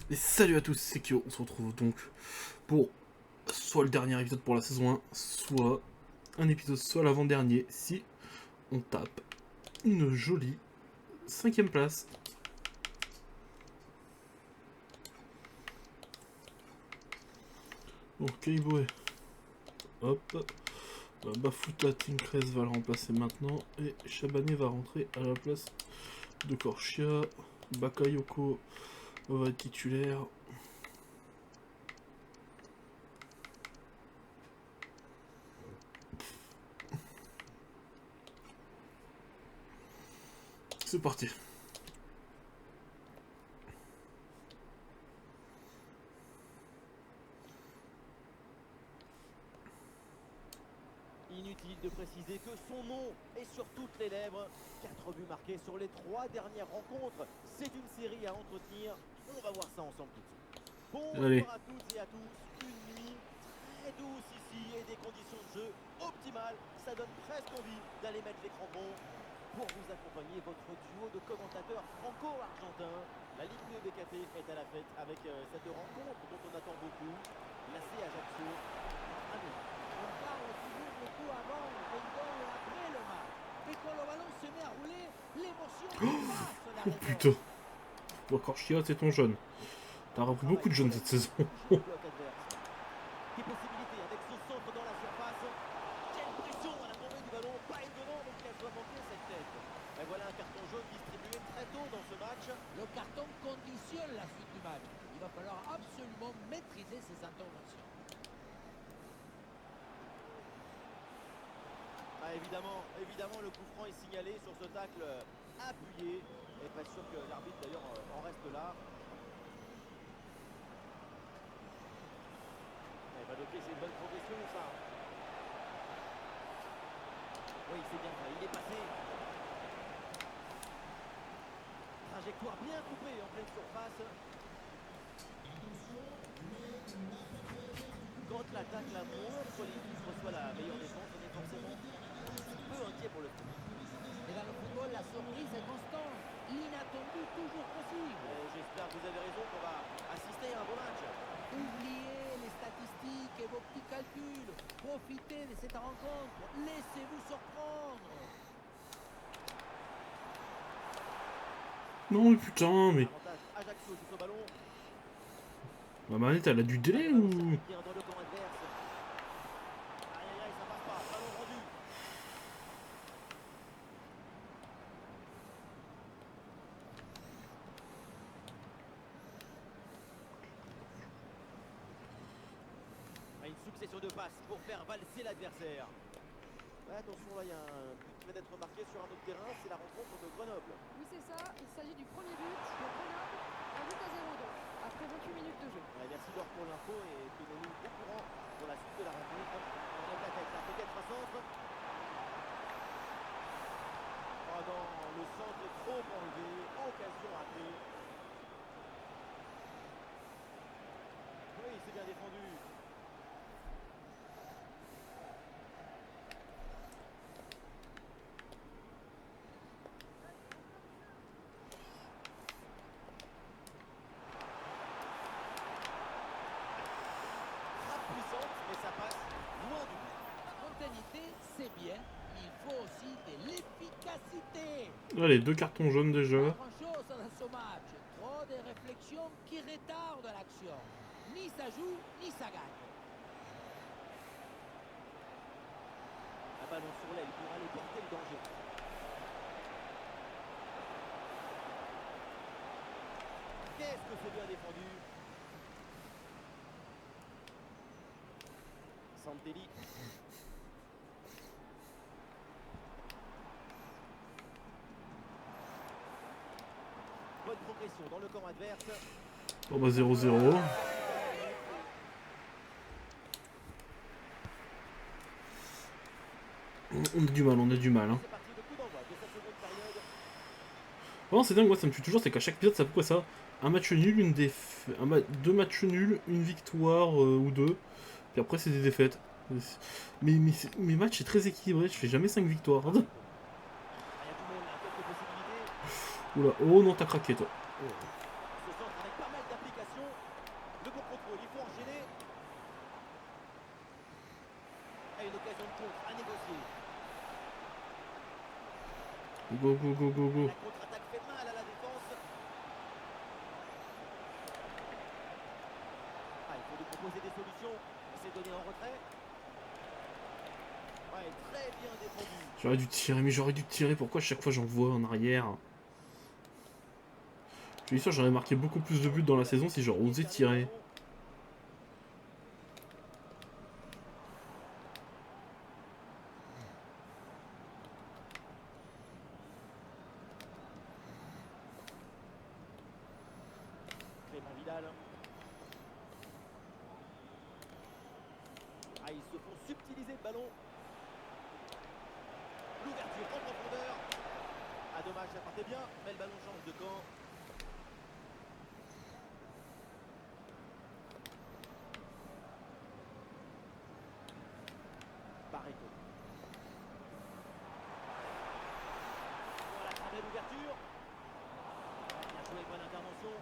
Et salut à tous, c'est Kyo, on se retrouve donc pour soit le dernier épisode pour la saison 1, soit un épisode soit l'avant-dernier, si on tape une jolie 5ème place. Donc Kaiboe, hop, Bafuta Tincrez va le remplacer maintenant, et Shabane va rentrer à la place de Korchia, Bakayoko va être titulaire. C'est parti. Inutile de préciser que son nom est sur toutes les lèvres. 4 buts marqués sur les 3 dernières rencontres. C'est une série à entretenir. On va voir ça ensemble tout de suite. Allez. Bonjour à toutes et à tous. Une nuit très douce ici et des conditions de jeu optimales. Ça donne presque envie d'aller mettre les crampons. Pour vous accompagner, votre duo de commentateurs franco-argentins. La Ligue 2 BKT est à la fête avec cette rencontre dont on attend beaucoup. La C Ajaccio. On parle toujours beaucoup avant le goal et après le match. Et quand le ballon se met à rouler, l'émotion dépasse la Oh raison. putain. Bon, Korchia, c'est ton jeune. T'as repris beaucoup de jeunes cette saison. Des possibilités avec ce centre dans la surface. Quelle pression à la tombée du ballon. Pas étonnant donc qu'elle soit manquée cette tête. Et voilà un carton jaune distribué très tôt dans ce match. Le carton conditionne la suite du match. Il va falloir absolument maîtriser ses interventions. Ah, évidemment, le coup franc est signalé sur ce tacle appuyé. Et pas sûr que l'arbitre d'ailleurs en reste là. Il va noter, c'est une bonne progression ça. Oui, c'est bien ça, il est passé. Trajectoire bien coupée en pleine surface. Quand l'attaque la montre, l'équipe reçoit la meilleure défense, on est forcément un peu inquiet pour le coup. Et dans le football, la surprise est constante. L'inattendu toujours possible. J'espère que vous avez raison qu'on va assister à un beau match. Oubliez les statistiques et vos petits calculs. Profitez de cette rencontre. Laissez-vous surprendre. Non mais putain, mais... Avantage Ajaccio sur ce ballon. Ma manette, elle a du délai ou... Bien dans le camp adverse. Aïe aïe aïe, ça passe pas. Ballon rendu. Une succession de passes pour faire valser l'adversaire. Ouais, attention, là, il y a un but qui vient d'être marqué sur un autre terrain. C'est la rencontre de Grenoble. Oui, c'est ça. Il s'agit du premier but de Grenoble. Un but à 0 donc, après 28 minutes de jeu. Ouais, merci Laure pour l'info et tenez-nous au courant pour la suite de la rencontre. On enlève la tête, là, peut-être un centre. Oh non, le centre est trop enlevé. Occasion ratée. Oui, c'est bien défendu. Puissante, mais ça passe loin du but. La spontanéité, c'est bien. Il faut aussi de l'efficacité. Allez, 2 cartons jaunes déjà. Pas grand-chose dans ce match. Trop de réflexions qui retardent l'action. Ni ça joue, ni ça gagne. Un ballon sur l'aile pour aller porter le danger. Qu'est-ce que c'est bien défendu. Santelli. Bonne progression dans le camp adverse. Bon bah 0-0. On a du mal, on a du mal. Hein. C'est parti, le coup d'envoi de cette seconde période. Vraiment, c'est dingue, moi ça me tue toujours, c'est qu'à chaque épisode, ça pourquoi ça un match nul, une défaite. Deux matchs nuls, une victoire ou deux. Puis après, c'est des défaites. Mes matchs, c'est très équilibré, je fais jamais 5 victoires. Ah, il y a du monde là, quelques possibilités. Oula, oh non, t'as craqué toi. Ce centre avec pas mal d'applications. Go, go, go, go, go. La contre-attaque fait mal à la défense. Ah, il faut lui proposer des solutions. Il s'est donné en retrait. Ouais, très bien défendu. J'aurais dû tirer, mais j'aurais dû tirer. Pourquoi à chaque fois j'en vois en arrière? Je suis sûr j'aurais marqué beaucoup plus de buts dans la saison si j'aurais osé tirer. Clément Vidal. Ah, ils se font subtiliser le ballon. L'ouverture en profondeur. Ah, dommage, ça partait bien, mais le ballon change de camp. Barreto. Voilà, très belle ouverture. Bien joué, bonne intervention.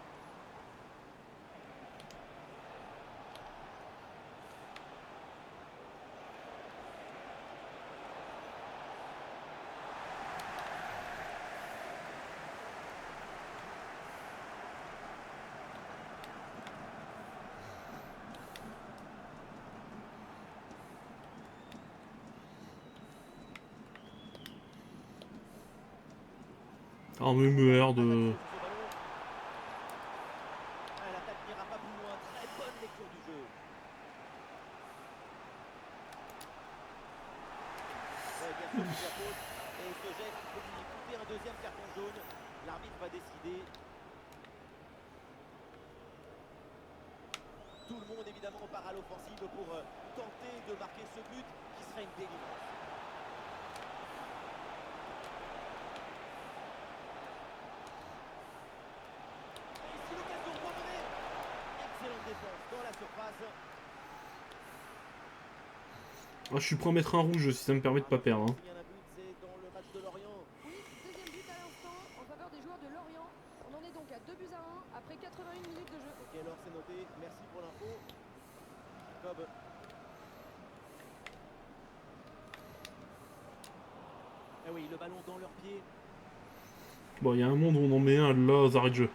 Ah, mais merde. L'attaque n'ira pas plus loin. Très bonne lecture du jeu. Ouais, bien sûr, plusieurs fautes. Et ce geste peut lui coûter un deuxième carton jaune. L'arbitre va décider. Tout le monde évidemment part à l'offensive pour tenter de marquer ce but qui serait une délivrance. Et ici l'occasion pour mener. Excellente défense dans la surface. Ah, je suis prêt à mettre un rouge si ça me permet de pas perdre. Hein. Un but, c'est dans le match de Lorient. Oui, deuxième but à l'instant en faveur des joueurs de Lorient. On en est donc à 2 buts à 1 après 81 minutes de jeu. Ok, alors c'est noté. Merci pour l'info. Jacob. Eh oui, le ballon dans leurs pieds. Bon, il y a un monde où on en met un là aux arrêts de jeu.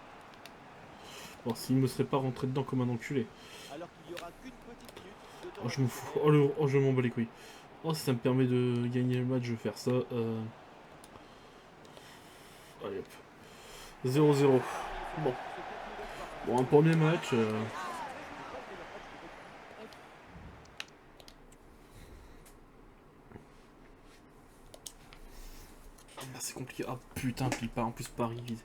Bon, s'il me serait pas rentré dedans comme un enculé. Alors qu'il n'y aura qu'une petite minute de temps Oh, je me fous. additionnel. Oh, je m'en bats les couilles. Oh, si ça me permet de gagner le match, je vais faire ça. Allez hop. 0-0. Bon. Bon, un premier match. Ah, c'est compliqué. Ah putain, puis pas en plus Paris.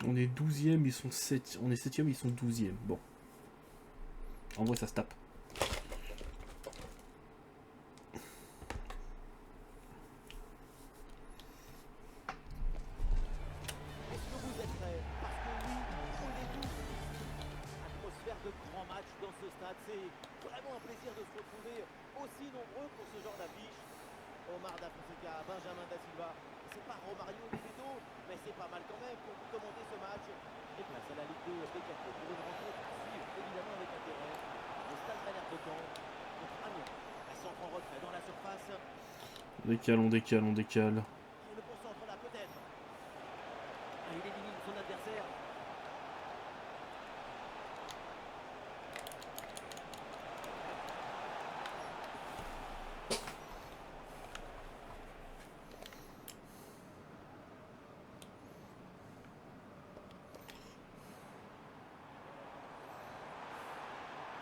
On est 12ème, ils sont 7. On est 7ème, ils sont 12ème. Bon. En vrai, ça se tape. Est-ce que vous êtes prêts? Parce que oui, on est tous. Atmosphère de grand match dans ce stade. C'est vraiment un plaisir de se retrouver aussi nombreux pour ce genre d'affiche. Omar Da Fonseca, Benjamin Da Silva. C'est pas Romario Bebeto, mais c'est pas mal quand même pour vous commenter ce match. Et place à la Ligue 2 B4 pour une rencontre à suivre évidemment avec intérêt. Le stade Valère de Caen contre Amiens. Un centre en retrait dans la surface. On décale, on décale, on décale. Et le concentre là peut-être. Ah, il élimine son adversaire.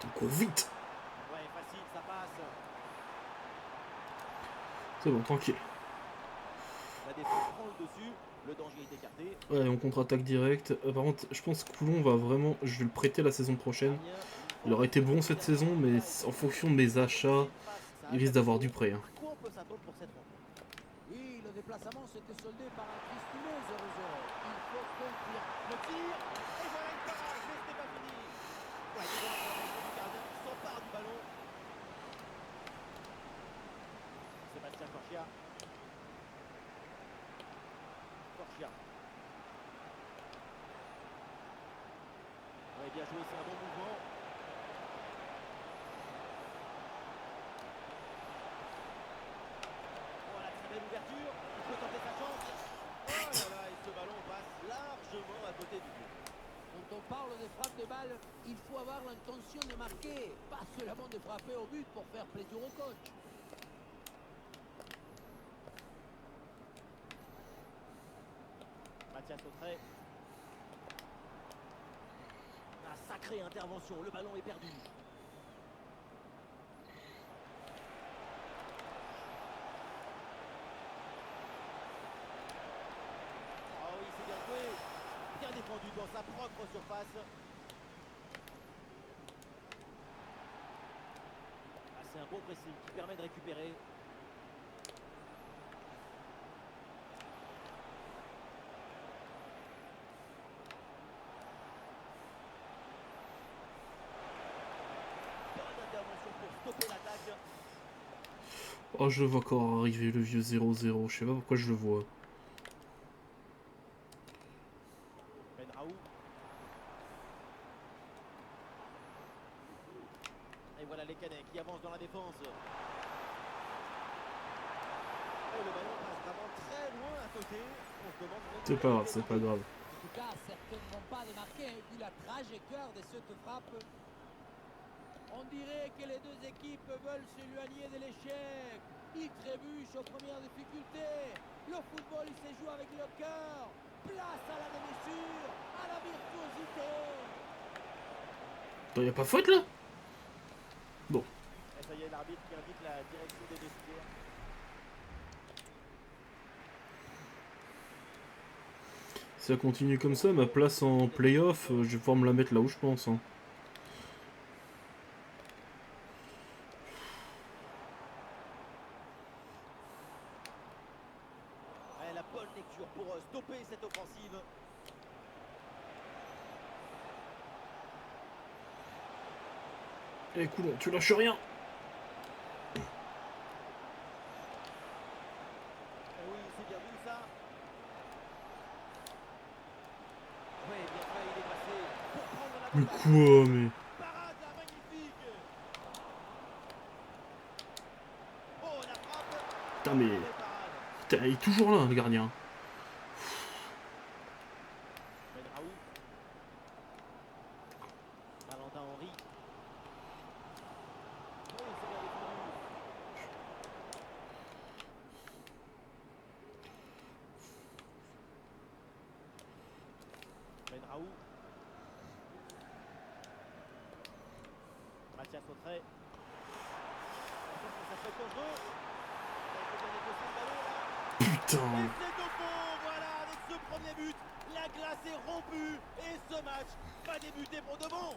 On court vite. Ouais, facile, ça passe. C'est bon, tranquille. La défense prend le dessus. Le danger est écarté. Ouais, on contre-attaque direct. Par contre, je pense que Coulon va vraiment... Je vais le prêter la saison prochaine. Il aurait été bon cette saison, mais en fonction de mes achats, il risque d'avoir du prêt. Hein. À quoi on peut s'attendre pour cette rencontre? Oui, le déplacement s'était soldé par un Cristino 0-0. Il faut conclure. Le tir. Et voilà une parade, mais ce n'est pas fini. Ouais, devant la protection du gardien qui s'empare du ballon. Sébastien Corchia. Corchia. bien joué, c'est un bon mouvement. Oh, la très belle ouverture. Il peut tenter sa chance. Oh là là, et ce ballon passe largement à côté du but. Quand on parle de frappe de balle, il faut avoir l'intention de marquer, pas seulement de frapper au but pour faire plaisir au coach. Mathias Autrey. Ah, sacrée intervention, le ballon est perdu. Oh oui, c'est bien joué. Bien défendu dans sa propre surface. Ah, c'est un bon pressing qui permet de récupérer. Bonne intervention pour stopper l'attaque. Oh, je le vois encore arriver, le vieux 0-0. Je sais pas pourquoi je le vois. Benraoult. Et voilà les Canets qui avancent dans la défense. Oh, le ballon passe vraiment très loin à côté. On se demande même C'est pas grave, c'est pas grave. En tout cas, certainement pas de marquer, vu la trajectoire de cette frappe. On dirait que les deux équipes veulent s'éloigner de l'échec. Ils trébuchent aux premières difficultés. Le football, il se joue avec le cœur. Place à la démesure, à la virtuosité. Attends, y a pas faute là? Bon. Et ça y est, l'arbitre qui indique la direction des vestiaires. Si ça continue comme ça, ma place en playoff, je vais pouvoir me la mettre là où je pense. Hein. Ouais, la bonne lecture pour stopper cette offensive. Eh cool, tu lâches rien. Et oui, c'est bien vu ça. Oui, bien fait, il est passé pour prendre la Mais balle. quoi, mais... Parade là, magnifique. Oh, la frappe. Putain, mais... Belle parade. Putain, il est toujours là, le gardien. Benraoult. Valentin Henry. Oui, c'est bien défendu. Benraoult. Mathias Autrey. Attention, ça peut être dangereux. Ça a été bien négocié ce ballon là. Et Putain. c'est au fond, voilà, avec ce premier but, la glace est rompue et ce match va débuter pour de bon.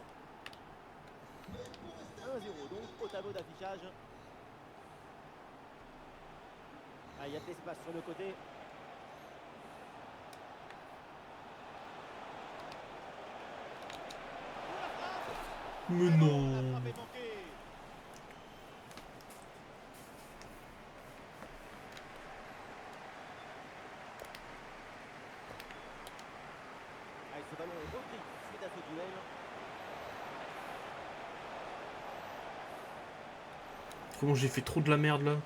1-0 donc au tableau d'affichage. Ah, il y a de l'espace sur le côté. Oh, la frappe. Mais Et non, la non. frappe est manquée. Ah, et ce ballon est repris suite à ce duel. Comment j'ai fait trop de la merde là?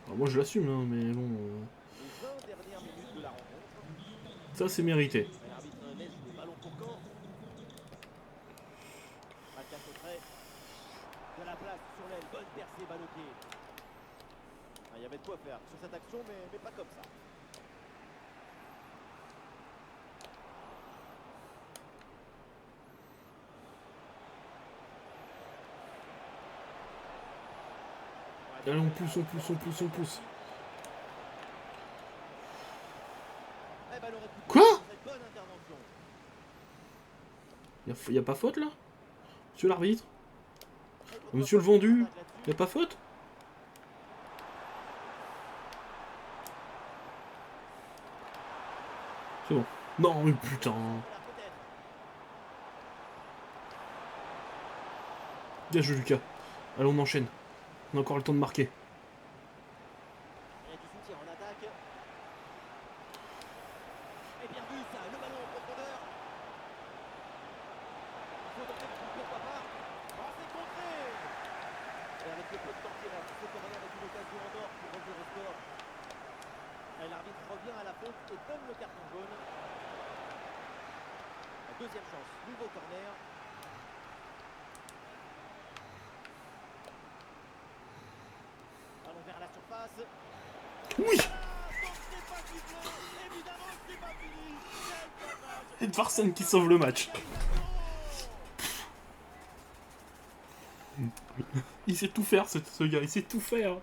Alors, moi je l'assume, hein, mais bon... Les 20 dernières minutes de la rencontre. ça c'est mérité. Et l'arbitre laisse le ballon pour Caen. Mathias Autrey. De la place sur l'aile, bonne percée, balle au pied. Ah, il y avait de quoi faire sur cette action, mais pas comme ça. Allez, on pousse, on pousse, on pousse, on pousse. Eh ben, elle aurait pu Quoi? faire cette bonne intervention. Y a pas faute là? Monsieur l'arbitre? Et pourquoi Monsieur pas le vendu? une attaque là-dessus. Y a pas faute? C'est bon. Non, mais putain. Voilà, peut-être. Bien joué Lucas. Allez, on enchaîne. On a encore le temps de marquer. Il y a du soutien en attaque. Et bien vu ça, le ballon en profondeur. le peu de temps qui reste. Ce corner est une occasion en or pour revenir au score. Et l'arbitre revient à la faute et donne le carton jaune. La deuxième chance, nouveau corner. Allons vers la surface. Oui. Donc c'est pas sifflé. Évidemment que c'est pas fini. Quel dommage. Edvardsen qui sauve le match. Il sait tout faire, ce gars, il sait tout faire.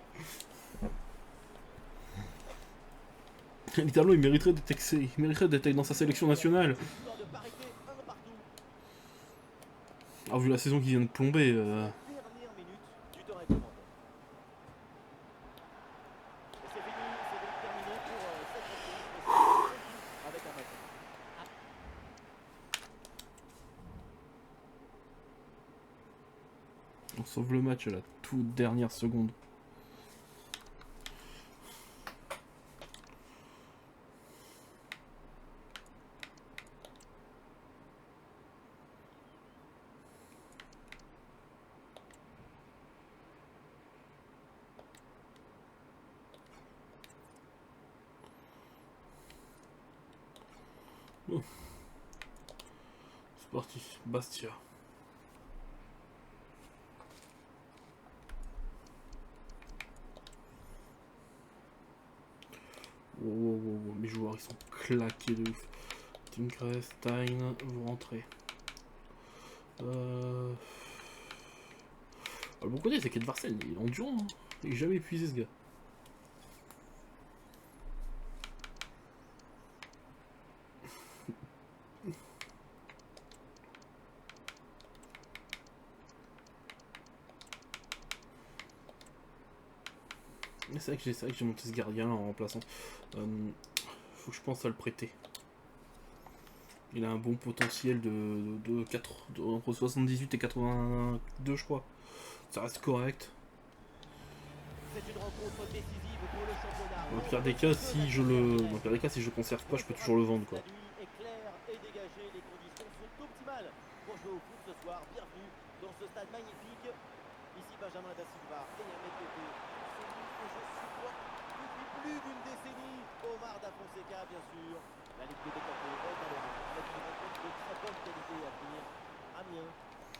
Littéralement, il mériterait d'être dans sa sélection nationale. Histoire de parité, un partout. Alors, vu la saison qui vient de plomber, Dernière minute du temps réglementaire. Et c'est fini, c'est donc terminé pour cette rencontre. Avec un match. on sauve le match à la toute dernière seconde. Bon. C'est parti, Bastia. Wow, mes joueurs ils sont claqués de ouf. Timkrest, Stein, vous rentrez. Le bon côté c'est qu'Edvardsen il est endurant, hein. Il est jamais épuisé ce gars. C'est vrai que j'ai monté ce gardien là en remplaçant. Faut que je pense à le prêter. Il a un bon potentiel entre 78 et 82 je crois. Ça reste correct. C'est une rencontre décisive pour le championnat. Dans le pire des cas, si je le conserve pas, je peux toujours le vendre quoi. La nuit est claire et dégagée, les conditions sont optimales pour jouer au foot ce soir. Bienvenue dans ce stade magnifique. Ici Benjamin Da Silva et Ahmed Tété. Celui que je supporte depuis plus d'une décennie. Omar Da Fonseca bien sûr. La Ligue des décampés est à l'heure avec une rencontre de très bonne qualité à venir. Amiens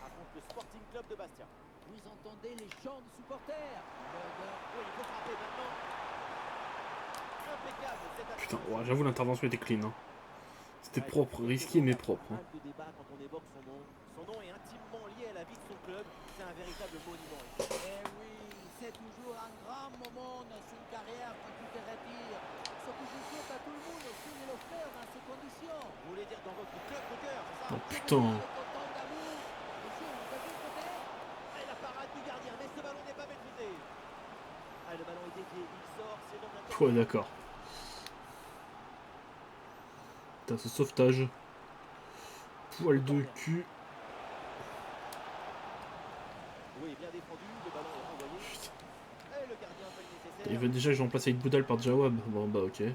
affronte le Sporting Club de Bastia. Vous entendez les chants des supporters. Oui, il faut frapper maintenant. Impeccable cette action. Putain, ouais, j'avoue l'intervention était clean. Hein. C'était propre, risqué mais propre. Hein. Pas mal de débat quand on évoque son nom. Son nom est intimement lié à la vie de son club. C'est un véritable monument. Eh oui, c'est toujours un grand moment dans une carrière quand tu te retires. Ce que je souhaite à tout le monde aussi de le faire dans ces conditions. Vous voulez dire dans votre club de cœur, c'est ça? Oh putain. Autant d'amour. Monsieur, vous avez peut-être. Et la parade du gardien, mais ce ballon n'est pas maîtrisé. Ah, le ballon est dévié, il sort, c'est donc un... Ouais, d'accord. Putain, ce sauvetage. Poil de cul. Oui, bien défendu, le ballon est renvoyé. Et le gardien fait le nécessaire. Il veut déjà que je remplace avec Boudal par Jawab. Bon bah ok. Superbe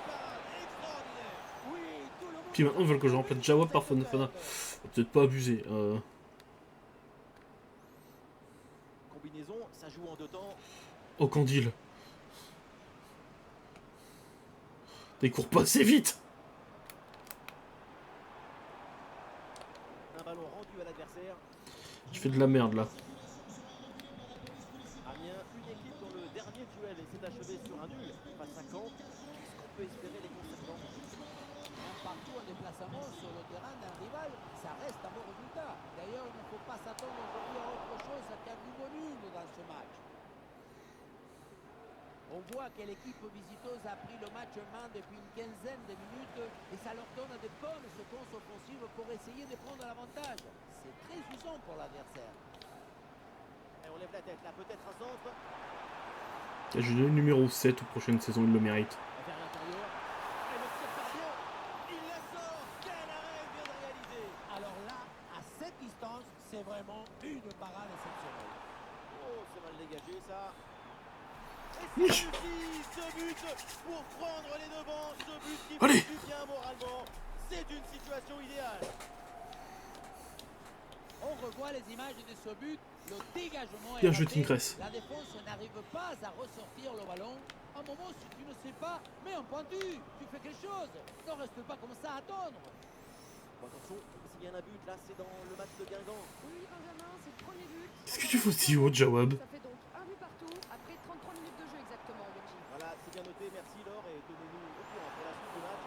parade, extraordinaire. Oui, tout le monde. Puis maintenant ils veulent que je remplace Jawab par Fofana. Peut-être pas abuser. Combinaison, ça joue en deux temps. Oh Candile. Il court pas assez vite. Un ballon rendu à l'adversaire. Je fais de la merde là. Amiens, une équipe dont le dernier duel s'est achevé sur un nul face à Caen. Qu'est-ce qu'on peut espérer les concernant? Un partout en déplacement sur le terrain d'un rival, ça reste un bon résultat. D'ailleurs, il ne faut pas s'attendre aujourd'hui à autre chose qu'un nouveau nul dans ce match. On voit que l'équipe visiteuse a pris le match en main depuis une quinzaine de minutes et ça leur donne de bonnes séquences offensives pour essayer de prendre l'avantage. C'est très usant pour l'adversaire. Et on lève la tête là, peut-être un centre. Je lui donne le numéro 7 aux prochaines saisons, il le mérite. Vers l'intérieur. Et le tir parvient. Il la sort. Quel arrêt vient de réaliser. Alors là, à cette distance, c'est vraiment une parade exceptionnelle. Oh, c'est mal dégagé ça. Et c'est réussi ce but pour prendre les devants. Ce but qui fait Allez. du bien moralement. C'est une situation idéale. On revoit les images de ce but. Le dégagement est Bien joué, raté. Tincresse. La défense n'arrive pas à ressortir le ballon. À un moment, si tu ne sais pas, mets un pointu. Tu fais quelque chose. Ne reste pas comme ça à attendre. Bon, attention, s'il y a un but, là, c'est dans le match de Guingamp. Oui, Benjamin, c'est le premier but. Qu'est-ce que tu fais aussi haut, Jawab? Ça fait donc un but partout après 33 minutes de jeu exactement, Benji. Voilà, c'est bien noté. Merci, Laure. Et tenez-nous au courant pour la suite du match.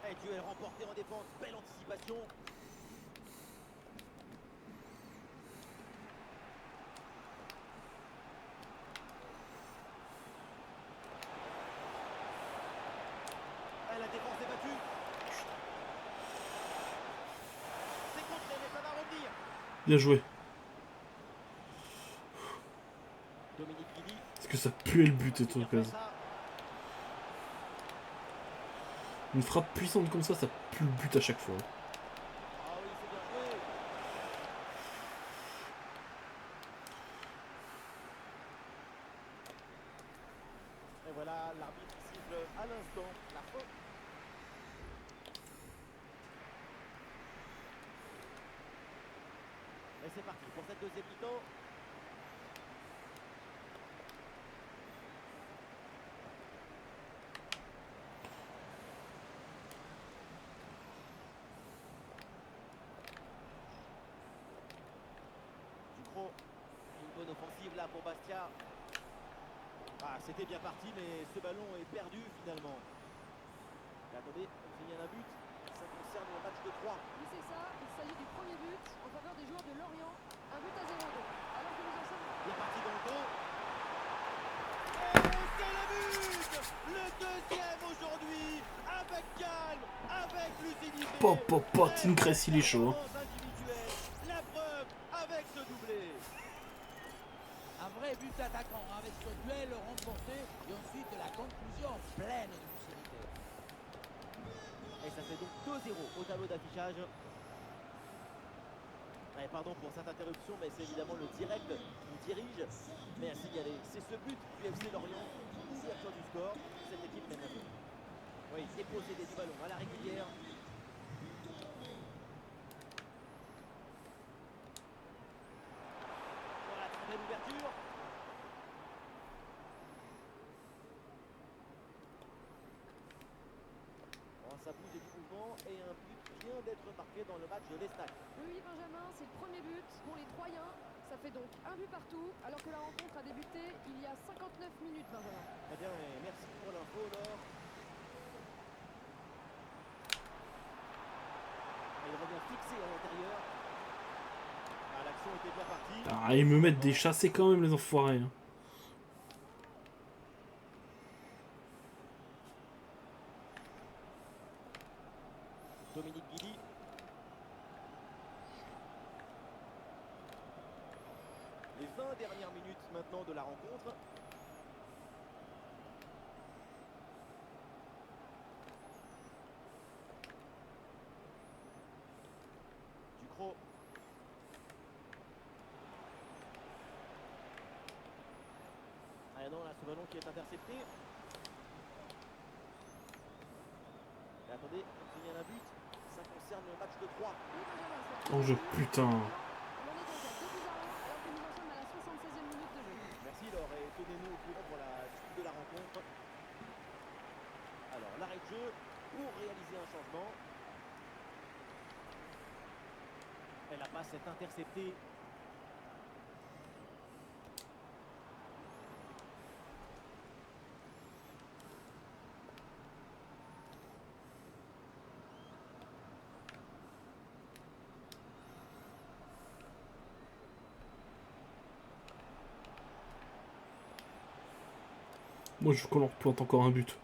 Et duel remporté en défense. Belle anticipation. Et la défense est battue. C'est contré, mais ça va revenir. Bien joué. Dominique Guidi. Est-ce que ça puait le but, cette Finir par occasion? ça. Une frappe puissante comme ça pue le but à chaque fois. Ah oui, c'est bien joué. Et voilà, l'arbitre siffle à l'instant la fin. Et c'est parti pour cette deuxième mi-temps. Ducrot, une bonne offensive là pour Bastia. Ah, c'était bien parti, mais ce ballon est perdu finalement. Et attendez, on signale un but. Ça concerne le match de 3. Oui, c'est ça. Il s'agit du premier but en faveur des joueurs de Lorient. Un but à 0 donc. Alors que nous en sommes... Bien parti dans le dos. Et c'est le but. Le deuxième aujourd'hui. Avec calme, avec lucidité. Tincresse, il est chaud. Hein. Performance individuelle. La preuve avec ce doublé. Un vrai but d'attaquant avec ce duel remporté et ensuite la conclusion pleine de lucidité. Et ça fait donc 2-0 au tableau d'affichage. Ouais, pardon pour cette interruption, mais c'est évidemment le direct qui dirige. Mais à signaler, c'est ce but du FC Lorient, ouverture du score. Cette équipe mène à 2. Oui, dépossédé du ballon à la régulière. Voilà, très belle ouverture. Bon, ça bouge du mouvement et un but vient d'être marqué dans le match de l'Estac. Oui, Benjamin, c'est le premier but pour les Troyens. Ça fait donc un but partout alors que la rencontre a débuté il y a 59 minutes, Benjamin. Très bien, et merci pour l'info, Laure. Et il revient fixé à l'intérieur. Ah, l'action était bien partie. Ah, ils me mettent des chassés quand même, les enfoirés. Hein. Dominique Guidi. Les 20 dernières minutes maintenant de la rencontre. Ducrot. Ah non, là, ce ballon qui est intercepté. Et attendez, on signale un but. Ça concerne le match de 3. Oui, Benjamin, c'est Oh, je le premier but. putain. On en est donc à 2 buts à 1 alors que nous en sommes à la 76e minute de jeu. Merci Laure et tenez-nous au courant pour la suite de la rencontre. Alors l'arrêt de jeu pour réaliser un changement. Et la passe est interceptée. Moi, je veux qu'on leur plante encore un but.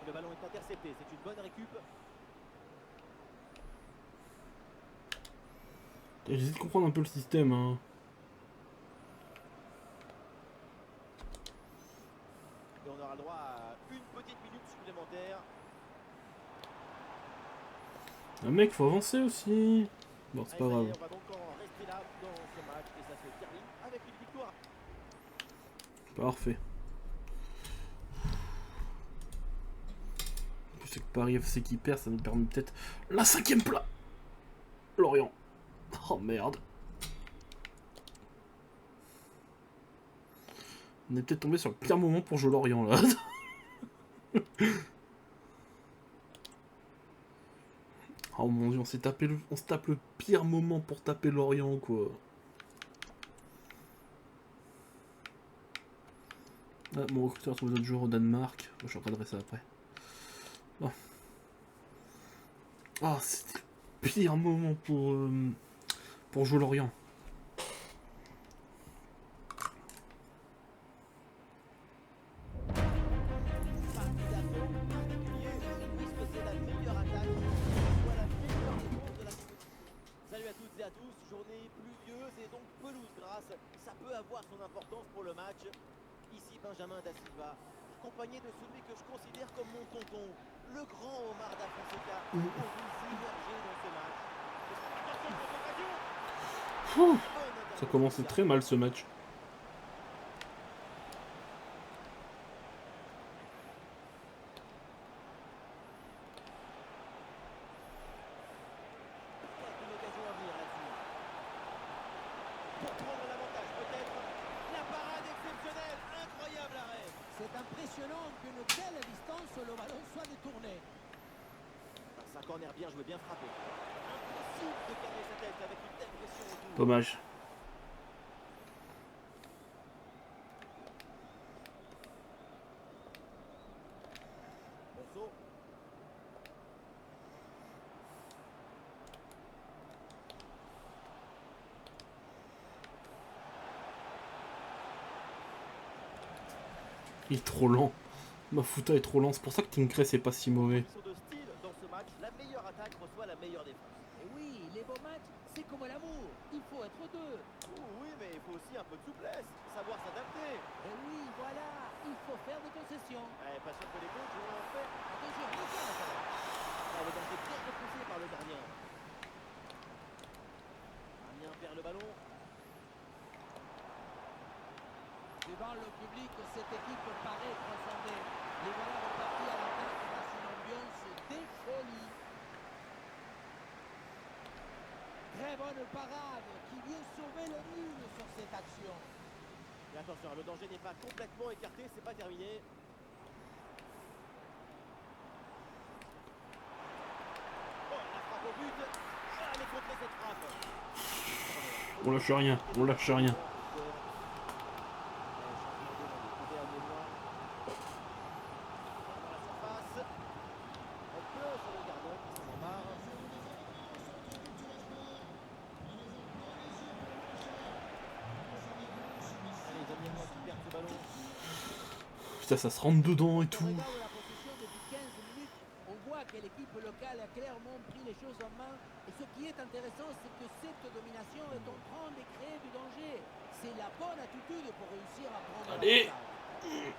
Le ballon est intercepté, c'est une bonne récup. J'essaie de comprendre un peu le système. Hein. Et on aura le droit à une petite minute supplémentaire. Un mec, faut avancer aussi. Bon, c'est Allez, pas ça y est, grave. on va donc en rester là. Parfait. C'est que Paris FC qui perd, ça nous permet peut-être la 5ème place. Lorient. Oh merde. On est peut-être tombé sur le pire moment pour jouer Lorient là. Oh mon dieu, on se tape le pire moment pour taper Lorient quoi. Ah, mon recruteur trouve d'autres joueurs au Danemark. Bon, je regarderai ça après. Oh. Ah, c'était le pire moment pour jouer Lorient. Salut à toutes et à tous, journée pluvieuse et donc pelouse grasse, ça peut avoir son importance pour le match. Ici Benjamin Da Silva, accompagné de celui que je considère comme mon tonton, le grand Omar Da Fonseca, pour vous immerger dans ce match. Ça commençait très mal ce match. C'est impressionnant qu'une telle distance, le ballon soit détourné. C'est un corner bien joué, bien frappé. Impossible de cadrer sa tête avec une telle pression autour. Dommage. Bonso. Il est trop lent. Mafuta est trop lent. C'est pour ça que Tinkrey c'est pas si mauvais. De style dans ce match, la meilleure attaque reçoit la meilleure défense. Et oui, les beaux matchs, c'est comme l'amour. Il faut être deux. Oui, mais il faut aussi un peu de souplesse, savoir s'adapter. Et oui, voilà, il faut faire des concessions. Pas sûr que les coachs vont en faire. Attention, attention, attention. Le danger bien repoussé par le gardien. Amiens perd le ballon. Devant le public, cette équipe paraît transcendée. Les voilà repartis à l'attaque dans une ambiance de folie. Très bonne parade qui vient sauver le nul sur cette action. Et attention, le danger n'est pas complètement écarté, c'est pas terminé. Oh, la frappe au but. Allez contrer cette frappe. On lâche rien. On lâche rien. Putain, ça se rentre dedans et tout. La possession depuis 15 minutes, on voit que l'équipe locale a clairement pris les choses en main. Et ce qui est intéressant, c'est que cette domination est en train de créer du danger. C'est la bonne attitude pour réussir à prendre Allez. Et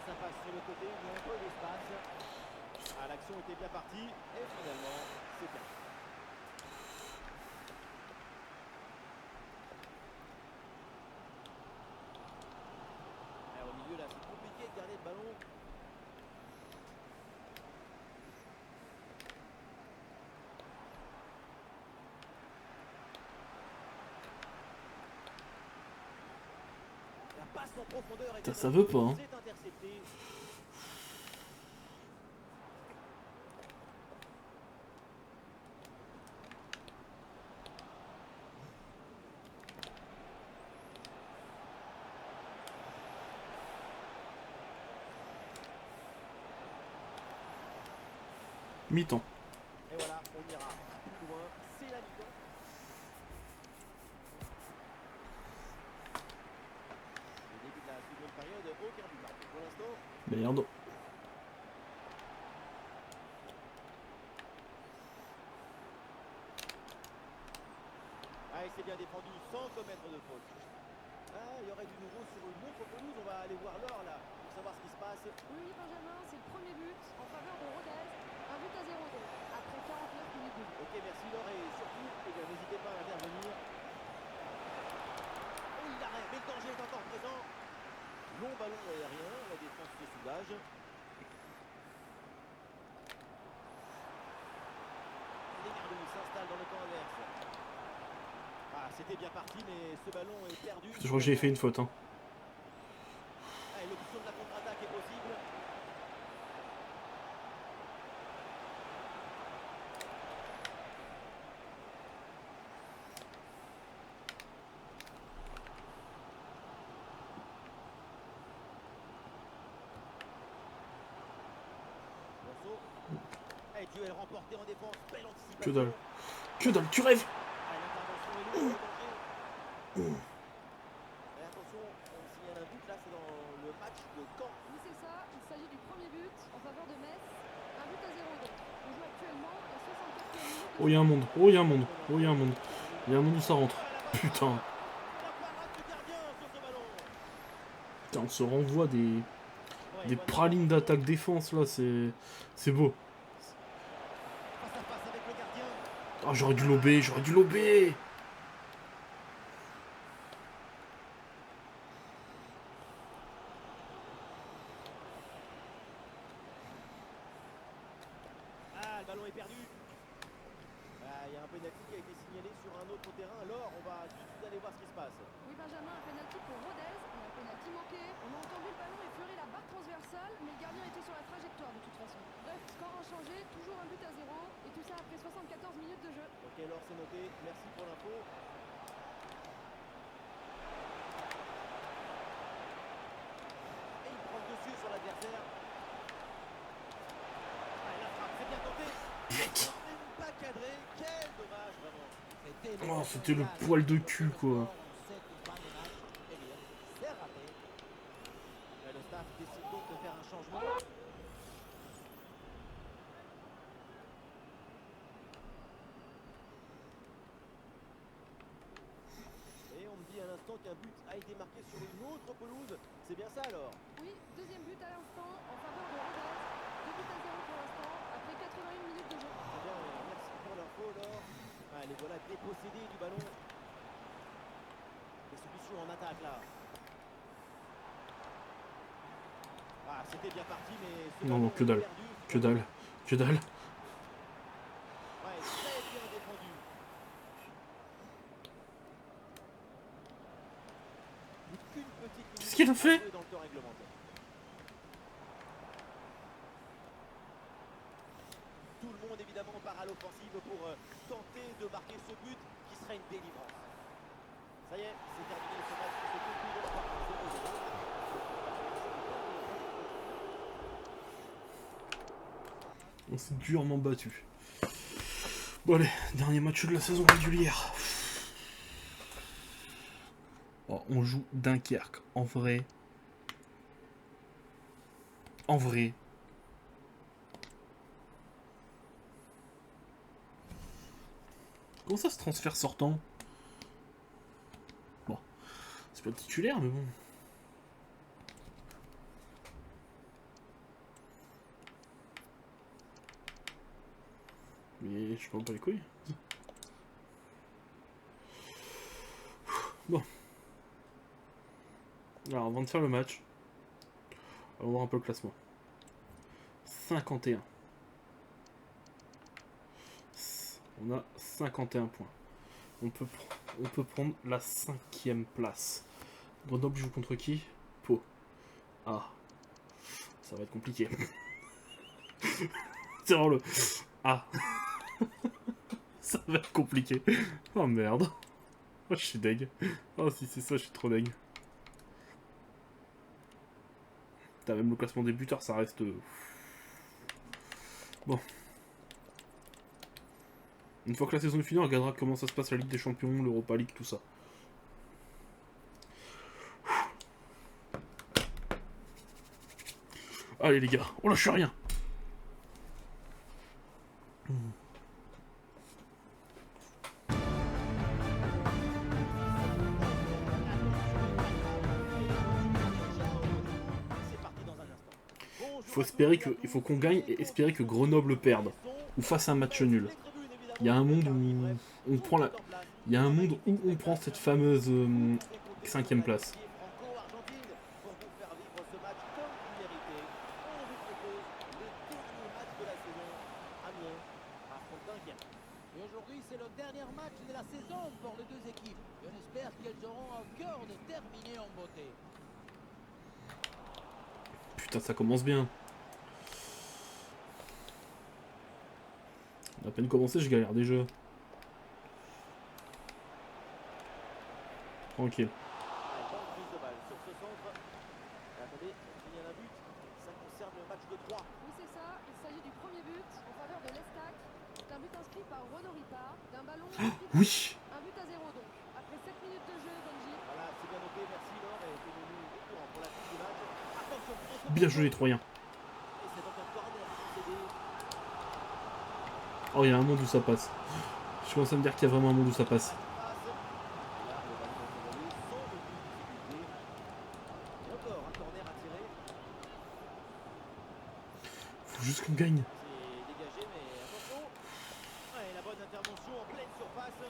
ça passe sur le côté, il y a un peu d'espace. Ah, l'action était bien partie et finalement, c'est bien. Au milieu, là, c'est compliqué de garder le ballon. La passe en profondeur est Ça veut pas, hein. c'est intercepté. Mi-temps. Et voilà, on ira plus loin, c'est la mi-temps. Le début de la seconde période, aucun but marqué pour l'instant. Merde. Ah, il s'est bien défendu sans commettre de faute. Ah, il y aurait du nouveau sur une autre pelouse, on va aller voir l'or là, pour savoir ce qui se passe. Oui, Benjamin, c'est le premier but en faveur de Rodez. Un but à 0 donc, après 49 minutes de jeu. Ok, merci Laure et surtout, n'hésitez pas à intervenir. Oh, il l'arrête, mais le danger est encore présent. ballon aérien, la défense se soulage. Legardou s'installe dans le camp adverse. Ah, c'était bien parti, mais ce ballon est perdu. Je crois que j'ai fait une faute. Hein. Allez, l'option de la contre-attaque est possible. Bonso. Et duel remporté en défense. Belle anticipation. Que dalle. Que dalle, tu rêves. Ah, l'intervention est lourde, le danger. Et attention, on signale un but là, c'est dans le match de Caen. Oui, c'est ça. Il s'agit du premier but en faveur de Metz. Un but à 0 donc. On joue actuellement la 64e minute. Oh, il y a un monde. Oh, il y a un monde. Oh, il y a un monde. Il y a un monde où ça rentre. Putain. La parade du gardien sur ce ballon. Putain, on se renvoie des Ouais, voilà. pralines d'attaque-défense là, c'est beau. Face à face avec le gardien. Ah, j'aurais dû lober, j'aurais dû lober. Ah, le ballon est perdu. Ah, il y a un pénalty qui a été signalé sur un autre terrain. Alors, on va tout de suite aller voir ce qui se passe. Oui, Benjamin, un pénalty pour Rodez. Et un pénalty manqué. On a entendu le ballon effleurer la barre transversale, mais le gardien était sur la trajectoire de toute façon. Bref, score inchangé, toujours un but à 0. Et tout ça après 74 minutes de jeu. Ok, alors c'est noté. Merci pour l'info. Et il prend le dessus sur l'adversaire. Ah, et la frappe, c'est bien tenté. Mec. Même pas cadré. Quel dommage, vraiment. Oh, c'était le poil de cul quoi. C'est raté. Le staff décide donc de faire un changement. Et on me dit à l'instant qu'un but a été marqué sur une autre pelouse. C'est bien ça alors? Oui, deuxième but à l'instant en faveur de Rodez. 2 buts à 0 pour l'instant, après 81 minutes de jeu. Très bien, merci pour l'info alors. Ah, les voilà dépossédés du ballon. Des solutions en attaque là. Ah, c'était bien parti, mais ce Non, ballon que dalle. est perdu. Que dalle. Que dalle. Ouais, très bien défendu. Plus qu'une petite minute Qu'est-ce qu'il a fait? à jouer dans le temps réglementaire. Tout le monde évidemment part à l'offensive pour tenter de marquer ce but qui serait une délivrance. Ça y est, c'est terminé ce match qui se conclut de la part de 0-0. On s'est durement battu. Bon allez, dernier match de la saison régulière. Oh, on joue Dunkerque. En vrai. En vrai. Comment ça se transfère sortant? Bon. C'est pas le titulaire, mais bon. Mais je prends pas les couilles. Bon. Alors, avant de faire le match, on va voir un peu le classement. 51. On a 51 points. On peut prendre la 5e place. Grenoble joue contre qui? Pau. Ah. Ça va être compliqué. C'est vraiment le... Ah. Ça va être compliqué. Oh merde. Oh, je suis deg. Oh, si c'est ça, je suis trop deg. T'as même le classement des buteurs, ça reste... Bon. Une fois que la saison est finie, on regardera comment ça se passe la Ligue des Champions, l'Europa League, tout ça. Allez les gars, on lâche rien. C'est parti dans un instant. Il faut qu'on gagne et espérer que Grenoble perde. Ou fasse un match nul. Il y a un monde où on prend il y a un monde où on prend cette fameuse 5e place. match de la saison pour les deux équipes. Et on espère qu'elles auront à cœur de terminer en beauté. Putain, ça commence bien. On a à peine commencé, je galère déjà. Tranquille. Bonne prise de balle sur ce centre. Attendez, il y a un but. Ça concerne le match de 3. Oui, c'est ça. Il s'agit du premier but en faveur de l'Estac. C'est un but inscrit par Renaud Ripard. D'un ballon inscrit par Oui. un but à 0 donc. Après 7 minutes de jeu, Benji. Voilà, c'est bien noté. Merci Laure. Et tenez-nous au courant pour la suite du match. Attention, Bien joué les Troyens. Et c'est donc un corner concédé. Oh, il y a un monde où ça passe. Je commence à me dire qu'il y a vraiment un monde où ça passe. Passe. Et là, le ballon est envolé sans aucune difficulté. Et encore un corner à tirer. Faut juste qu'on gagne. C'est dégagé, mais attention. Ouais, la bonne intervention en pleine surface.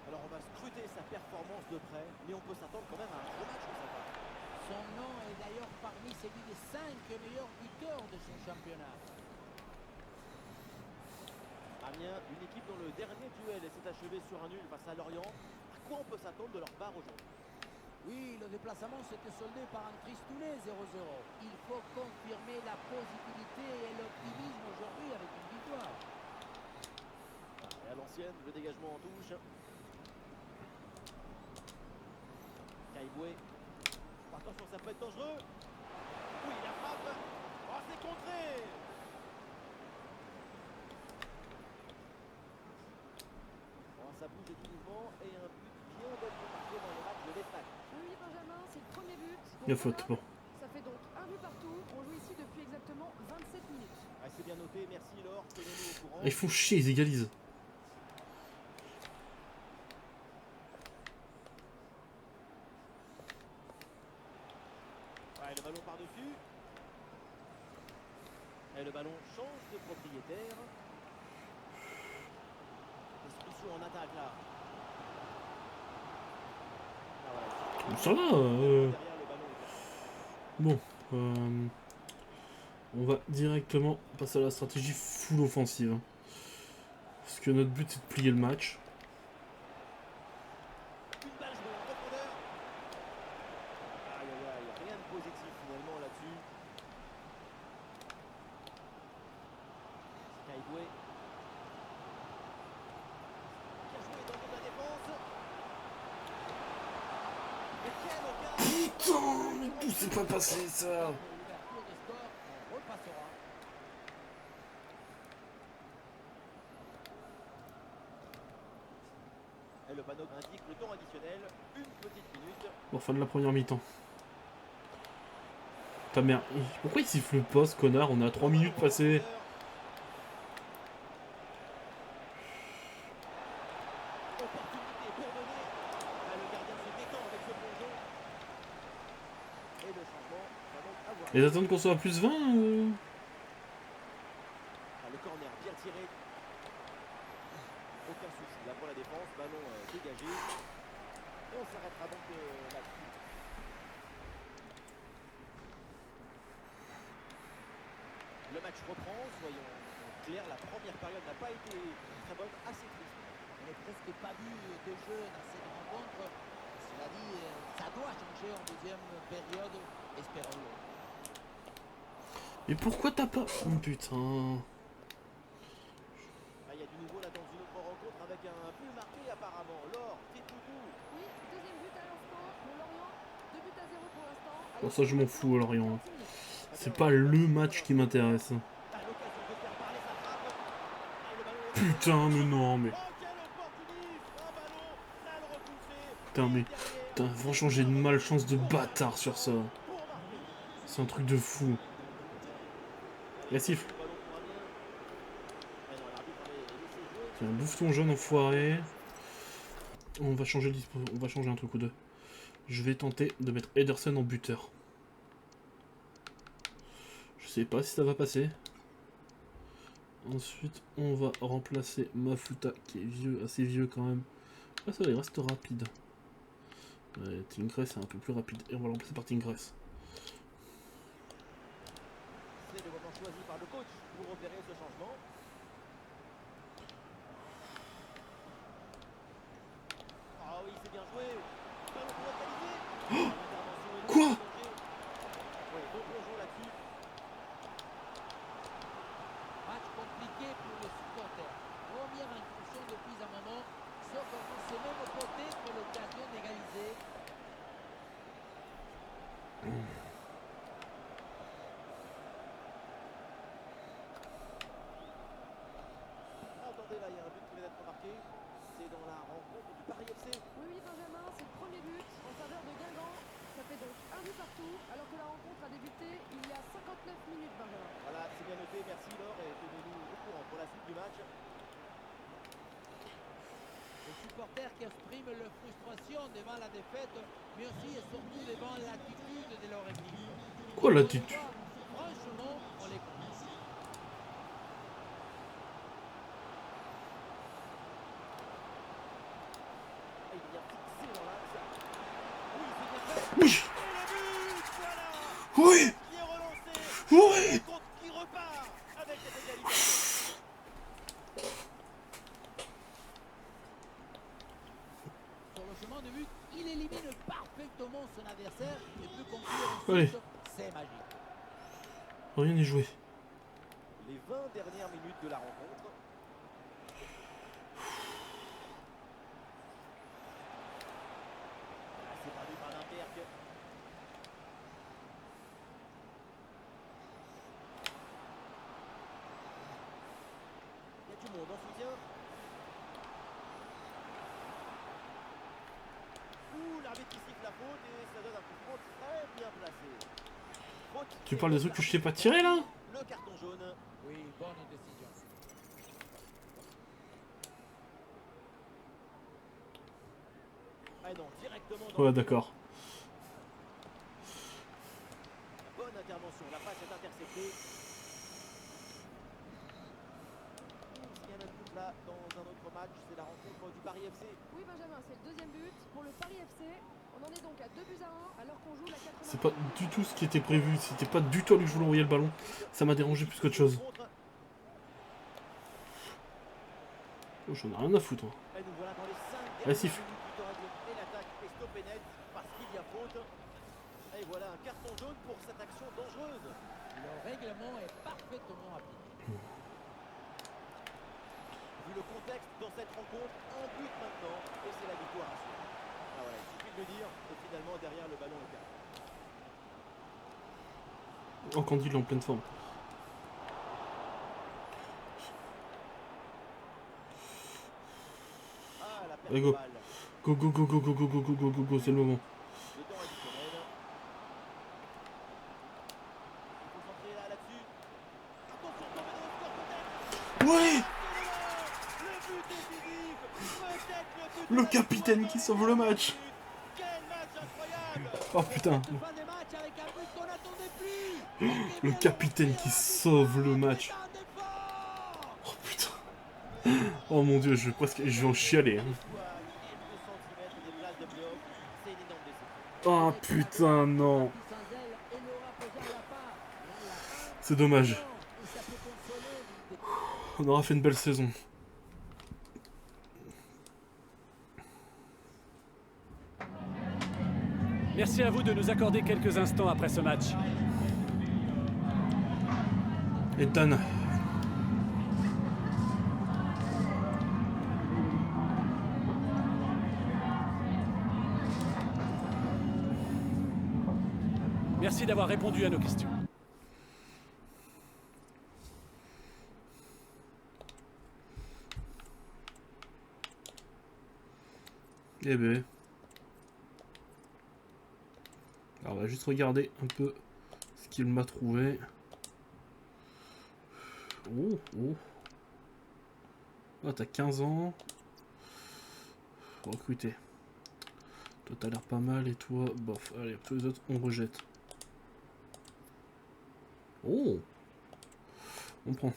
Alors on va scruter sa performance de près, mais on peut s'attendre quand même à un gros match de sa part. Son nom est d'ailleurs parmi celui des 5 meilleurs buteurs de son championnat. Amiens, une équipe dont le dernier duel s'est achevé sur un nul face à Lorient. À quoi on peut s'attendre de leur part aujourd'hui? Oui, le déplacement s'était soldé par un tristounet 0-0. Il faut confirmer la positivité et l'optimisme aujourd'hui avec une victoire. Et à l'ancienne, le dégagement en touche. Caïboué. Attention, ça peut être dangereux. Oui, la frappe. Oh, c'est contré. Oh, ça bouge de tout mouvement et un but bien bellement marqué dans les matchs de l'Estac. Oui, Benjamin, c'est le premier but. Il y a Donc faute, voilà, bon. ça fait donc un but partout. On joue ici depuis exactement 27 minutes. Ah, c'est bien noté, merci Laure, tenez-nous au courant. Ils font chier, ils égalisent. Ouais, le ballon par-dessus. Et le ballon change de propriétaire. Expulsion en attaque là. Ah, voilà. Ça va. Derrière, le ballon est Bon. On va directement passer à la stratégie full offensive. Hein. Parce que notre but c'est de plier le match. une balle jouée en profondeur. Aïe aïe aïe, rien de positif finalement là-dessus. Caïboué. Bien joué dans le dos de la défense. Mais quelle occasion! Putain, mais tout s'est pas passé ça. Pour l'ouverture des scores, on repassera. Et le panneau indique le temps additionnel, une petite minute. Bon, fin de la première mi-temps. Ta mère. Pourquoi il siffle pas ce connard? On a 3 minutes passées. Opportunité pour donner. Ah, le gardien se détend avec ce plongeon. Et le changement va donc avoir. Ils attendent qu'on soit à plus 20 Ah, le corner bien tiré. Aucun souci. Là pour la défense, ballon dégagé. Et on s'arrêtera donc là-dessus. Le match reprend, soyons clairs, la première période n'a pas été très bonne, assez triste. On n'est presque pas vu de jeu dans cette rencontre. Cela dit, ça doit changer en deuxième période, espérons-le. Mais pourquoi t'as pas... Oh putain. Ah, il y a du nouveau là dans une autre rencontre avec un but marqué apparemment. Laure, Titoutou. Oui, deuxième but à l'instant. Le Lorient, 2 buts à 0 pour l'instant. Bon, ça, je m'en fous, Lorient. 36 minutes. C'est pas le match qui m'intéresse. Ah, l'occasion de faire parler sa frappe. Et le ballon est Putain, mais non, mais... oh, quel opportunisme! Un ballon mal repoussé. Putain, mais... Putain, franchement, j'ai une malchance de bâtard sur ça. Pour marquer. C'est un truc de fou. La siffle. Le ballon pour Amiens. Mais non, l'arbitre avait laissé jouer. Tiens, bouffe ton jeune enfoiré. On va changer on va changer un truc ou deux. Je vais tenter de mettre Ederson en buteur. Je sais pas si ça va passer. Ensuite, on va remplacer Mafuta qui est vieux, assez vieux quand même. Ah ça va, il reste rapide. Ouais, Tinkress est un peu plus rapide. Et on va le remplacer par Tinkress. C'est le moment choisi par le coach pour opérer ce changement. Ah oui, c'est bien joué. Ballon pour localiser. L'intervention est Quoi? longue, danger. Oui, bon plongeon là-dessus. Match compliqué pour les supporters. Première incursion depuis un moment, sauf qu'on sait même peut-être l'occasion d'égaliser. Attendez, là, il y a un but qui vient d'être marqué. C'est dans la rencontre du Paris FC. Oui, oui, Benjamin, c'est le premier but en faveur de Guingamp. Ça fait donc un but partout, alors que la rencontre a débuté il y a 59 minutes, Benjamin. Voilà, c'est bien noté. Merci Laure et tenez-nous au courant pour la suite du match. Les supporters qui expriment leur frustration devant la défaite, mais aussi et surtout devant l'attitude de leur équipe. Quoi Encore une l'attitude? fois, franchement, on les comprend. Et il vient fixer dans l'axe. Oui, c'est bien fait. Oui! Et le but, voilà. Oui! Qui est relancé. Oui! Le compte qui repart avec cette égalisation. Sur le chemin de but, il élimine parfaitement son adversaire et peut conclure Allez. ensuite. C'est magique. Rien n'est joué. Les 20 dernières minutes de la rencontre. Ah, c'est perdu par Dunkerque. Il y a du monde en soutien. Ouh, l'arbitre qui siffle la faute et ça donne un coup franc très bien placé. Faute Tu parles des trucs que je t'ai pas tiré là? le carton jaune. Oui, bonne décision. Ah non, directement dans Ouais, le d'accord. bonne intervention, la passe est interceptée. S'il y a un but là dans un autre match, c'est la rencontre du Paris FC. Oui, Benjamin, c'est le deuxième but pour le Paris FC. On en est donc à 2 buts à 1 alors qu'on joue la 80e. C'est pas du tout ce qui était prévu. C'était pas du tout à lui que je voulais envoyer le ballon. Ça m'a dérangé plus qu'autre chose. Contre. Oh, j'en ai rien à foutre. Hein. Et nous voilà dans les 5 Allez, dernières siffle. minutes du temps réglementaire. Et l'attaque est stoppée net parce qu'il y a faute. Et voilà un carton jaune pour cette action dangereuse. Le règlement est parfaitement appliqué. Vu le contexte dans cette rencontre, un but maintenant et c'est la victoire à suivre. Ah ouais, il suffit de le dire et finalement derrière le ballon est perdu. Oh, Candy, il est en pleine forme. Ah la perte Allez, de go. balle. Go, go, go, go, go, go, go, go, go, go, go, c'est le moment. Le temps additionnel. Il faut centrer là-dessus. Attention, tombé dans le score peut-être. Ouais! Le but décisif. Peut-être le but Le de la capitaine victoire qui dans sauve le match. Quel match incroyable. Oh putain. Cette fin de match avec un but qu'on n'attendait plus. Le capitaine qui sauve le match. Oh putain. Oh mon dieu, je vais en chialer. Hein. Soit quelques centimètres des places de playoff, c'est une énorme déception. Oh putain, non. Sans elle, elle aura posé à la part. Et à la fin, C'est dommage. et ça peut consoler des On aura fait une belle saison. Merci à vous de nous accorder quelques instants après ce match. Ethan. Merci d'avoir répondu à nos questions. Eh ben. Alors on va juste regarder un peu ce qu'il m'a trouvé. Oh, oh. Ah, t'as 15 ans. Faut recruter. Toi t'as l'air pas mal et toi, bof. Allez, tous les autres on rejette. Oh. On prend.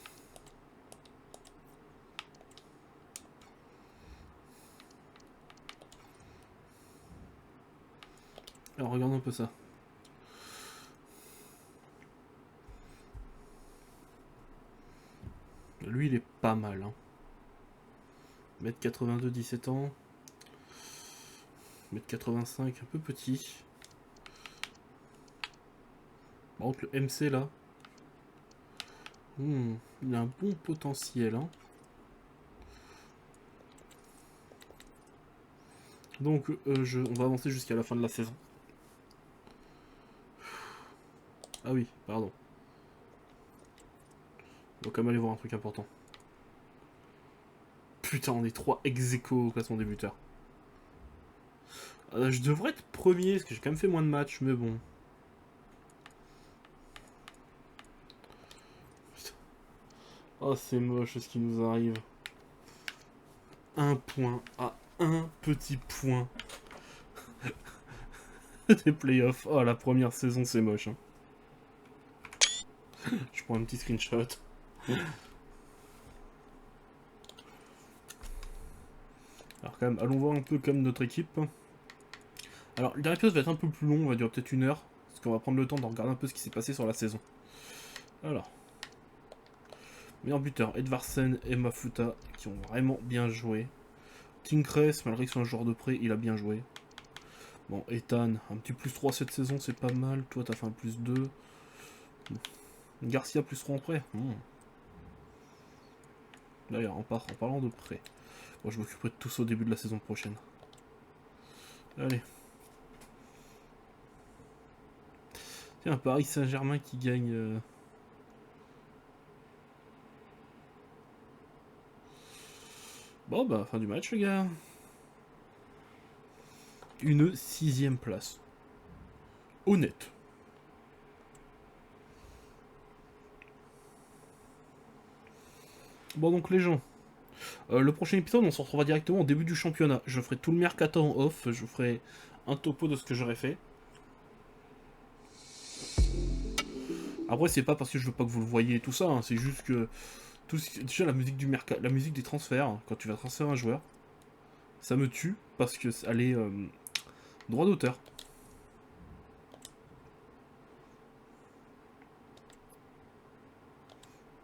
Alors regarde un peu ça. Lui, il est pas mal. Hein. 1m82, 17 ans. 1m85, un peu petit. Par contre, le MC, là... il a un bon potentiel. Hein. Donc, on va avancer jusqu'à la fin de la saison. Ah oui, pardon. On va quand même aller voir un truc important. Putain, on est 3 ex-aequo au classement des buteurs. Je devrais être premier, parce que j'ai quand même fait moins de matchs, mais bon. Putain. Oh, c'est moche ce qui nous arrive. Un point à un petit point. Des playoffs. Oh, la première saison, c'est moche. Hein. Je prends un petit screenshot. Alors quand même, allons voir un peu comme notre équipe. Alors, le dernier épisode va être un peu plus long, on va dire peut-être 1 heure. Parce qu'on va prendre le temps de regarder un peu ce qui s'est passé sur la saison. Alors. Meilleur buteur, Edvardsen et Mafuta, qui ont vraiment bien joué. Tinkres, malgré que c'est un joueur de prêt, il a bien joué. Bon, Ethan, un petit plus 3 cette saison, c'est pas mal. Toi, t'as fait un plus 2. Garcia, plus 3 en prêt. D'ailleurs, en parlant de prêt. Bon, je m'occuperai de tout ça au début de la saison prochaine. Allez. Tiens, Paris Saint-Germain qui gagne... Bon, bah, fin du match, les gars. Une 6e place. Honnête. Bon, donc, les gens. Le prochain épisode, on se retrouvera directement au début du championnat. Je ferai tout le mercato en off. Je ferai un topo de ce que j'aurais fait. Après, c'est pas parce que je veux pas que vous le voyez tout ça. Hein, c'est juste que... déjà, la musique du mercato, la musique des transferts, hein, quand tu vas transférer un joueur, ça me tue parce que elle est droit d'auteur.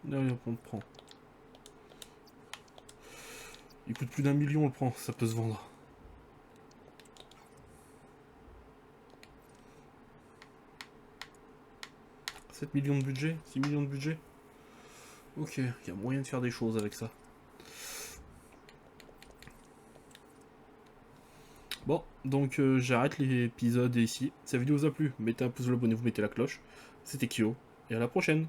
Allez, on le prend. Il coûte plus d'1 million, on le prend, ça peut se vendre. « 7 millions de budget, 6 millions de budget. Ok, il y a moyen de faire des choses avec ça. Bon, donc j'arrête l'épisode ici. Si la vidéo vous a plu, mettez un pouce bleu, abonnez-vous, mettez la cloche. C'était Kyo, et à la prochaine.